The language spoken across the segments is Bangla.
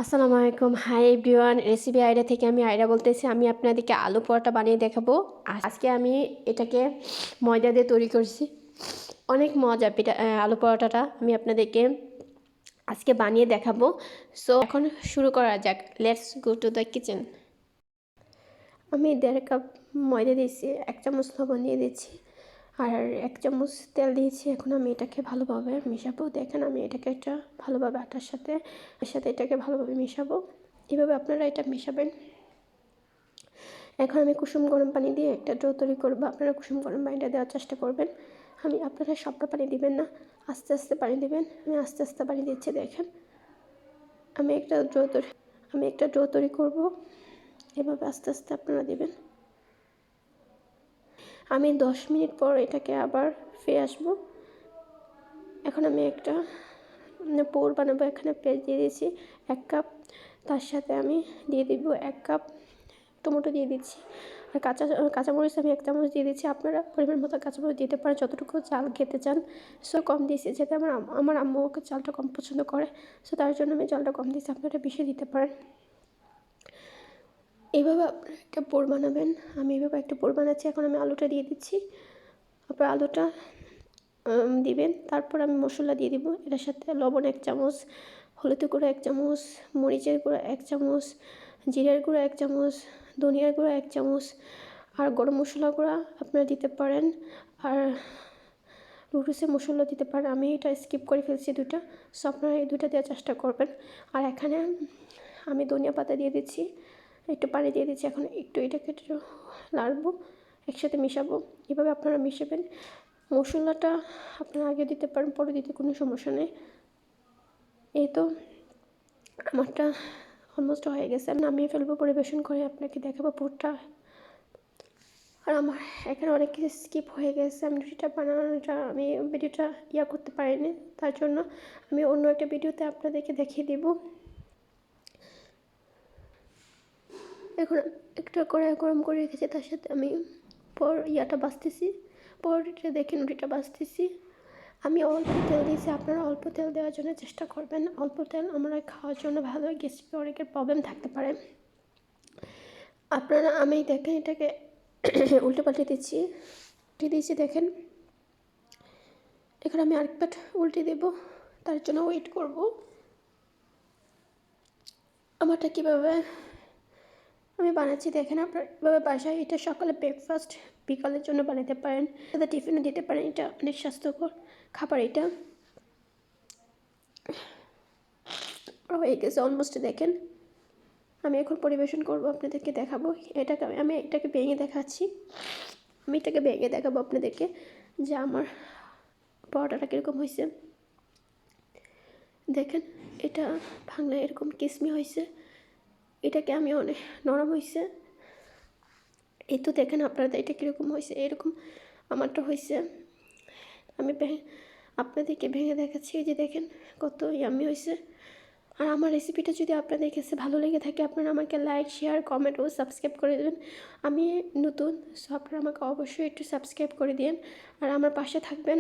আসসালামু আলাইকুম। হাই এভরিওয়ান, রেসিপি আইডিয়া থেকে আমি আয়রা বলতেছি। আমি আপনাদেরকে আলু পরোটা বানিয়ে দেখাবো। আজকে আমি এটাকে ময়দা দিয়ে তৈরি করছি। অনেক মজা আলু পরোটাটা আমি আপনাদেরকে আজকে বানিয়ে দেখাবো। সো এখন শুরু করা যাক। Let's go to the kitchen. আমি 1.5 কাপ ময়দা দিয়েছি, 1 চামচ লবণ দিয়ে দিচ্ছি আর 1 চামচ তেল দিয়েছি। এখন আমি এটাকে ভালোভাবে মেশাবো। দেখেন আমি এটাকে একটা ভালোভাবে আটার সাথে এটাকে ভালোভাবে মেশাবো। এভাবে আপনারা এটা মেশাবেন। এখন আমি কুসুম গরম পানি দিয়ে একটা ডো তৈরি করবো। আপনারা কুসুম গরম পানিটা দেওয়ার চেষ্টা করবেন। আপনারা সবটা পানি দিবেন না, আস্তে আস্তে পানি দিবেন। আমি আস্তে আস্তে পানি দিচ্ছি। দেখেন আমি একটা ডো তৈরি করবো। এভাবে আস্তে আস্তে আপনারা দিবেন। আমি 10 মিনিট পর এটাকে আবার ফিরে আসবো। এখন আমি একটা পোর বানাবো। এখানে পেঁয়াজ দিয়ে দিয়েছি 1 কাপ, তার সাথে আমি দিয়ে দিব 1 কাপ টমেটো দিয়ে দিচ্ছি, আর কাঁচামরিচ আমি 1 চামচ দিয়ে দিচ্ছি। আপনারা পরিমাণ মতো কাঁচামরিচ দিতে পারেন যতটুকু চাল খেতে চান। সো কম দিয়েছি, যেহেতু আমার আম্মু ওকে চালটা কম পছন্দ করে, সো তার জন্য আমি চালটা কম দিয়েছি। আপনারা বেশি দিতে পারেন। এইভাবে আপনারা একটা পোর বানাবেন। আমি এইভাবে একটা পোর বানাচ্ছি। এখন আমি আলুটা দিয়ে দিচ্ছি। তারপর আলুটা দিবেন। তারপর আমি মশলা দিয়ে দিব। এটার সাথে লবণ 1 চামচ, হলুদের গুঁড়ো 1 চামচ, মরিচের গুঁড়ো 1 চামচ, জিরার গুঁড়ো 1 চামচ, ধনিয়ার গুঁড়ো 1 চামচ, আর গরম মশলা গুঁড়া আপনারা দিতে পারেন, আর নুডলসের মশলা দিতে পারেন। আমি এটা স্কিপ করে ফেলছি 2টা। সো আপনারা এই 2টা দেওয়ার চেষ্টা করবেন। আর এখানে আমি ধনিয়া পাতা দিয়ে দিচ্ছি, একটু পানি দিয়ে দিচ্ছি। এখন এটাকে একটু নাড়বো, একসাথে মিশাবো। এভাবে আপনারা মিশাবেন। মশলাটা আপনারা আগে দিতে পারেন, পরে দিতে কোনো সমস্যা নেই। এই তো আমারটা অলমোস্ট হয়ে গেছে। আমি নামিয়ে ফেলবো, পরিবেশন করে আপনাকে দেখাবো পুরটা। আর আমার এখানে অনেক কিছু স্কিপ হয়ে গেছে। আমি রুটিটা বানানোটা আমি ভিডিওটা করতে পারিনি, তার জন্য আমি অন্য একটা ভিডিওতে আপনাদেরকে দেখিয়ে দিব। এখন একটা কড়াই গরম করে রেখেছি, তার সাথে আমি বাছতেছি। পরোটা দেখে রুটিটা বাছতেছি। আমি অল্প তেল দিয়েছি, আপনারা অল্প তেল দেওয়ার জন্য চেষ্টা করবেন। অল্প তেল আমরা খাওয়ার জন্য ভালো, গ্যাস্ট্রিকে অনেকের প্রবলেম থাকতে পারে। আমি দেখেন এটাকে উল্টে পাল্টে দিচ্ছি, দেখেন। এখন আমি আরেকবার উল্টে দেব, তার জন্য ওয়েট করব। আমারটা কীভাবে আমি বানাচ্ছি দেখেন। আপনার এভাবে বাসায় এটা সকালে ব্রেকফাস্ট, বিকালের জন্য বানাতে পারেন, তাতে টিফিনে দিতে পারেন। এটা অনেক স্বাস্থ্যকর খাবার। এটা হয়ে গেছে অলমোস্ট। দেখেন আমি এখন পরিবেশন করব, আপনাদেরকে দেখাবো। আমি এটাকে ভেঙে দেখাচ্ছি। আমি এটাকে ভেঙে দেখাবো আপনাদেরকে যে আমার পরোটাটা কীরকম হয়েছে। দেখেন এটা ভাঙলে এরকম কিসমি হয়েছে। এটাকে আমি অনেক নরম হয়েছে। এই তো দেখেন আপনারা এটা কীরকম হয়েছে। এরকম আমারটা হয়েছে। আমি আপনাদেরকে ভেঙে দেখাচ্ছি। এই যে দেখেন কত ইয়াম্মি হয়েছে। আর আমার রেসিপিটা যদি আপনাদের কাছে ভালো লেগে থাকে, আপনারা আমাকে লাইক, শেয়ার, কমেন্ট ও সাবস্ক্রাইব করে দেবেন। আমি নতুন, সো আপনারা আমাকে অবশ্যই একটু সাবস্ক্রাইব করে দিন, আর আমার পাশে থাকবেন,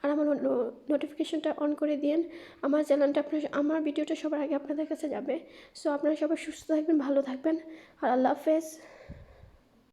আর আমার নোটিফিকেশনটা অন করে দিন। আমার চ্যানেলটা আমার ভিডিওটা সবার আগে আপনাদের কাছে যাবে। সো আপনারা সবাই সুস্থ থাকবেন, ভালো থাকবেন, আর আল্লাহ হাফেজ।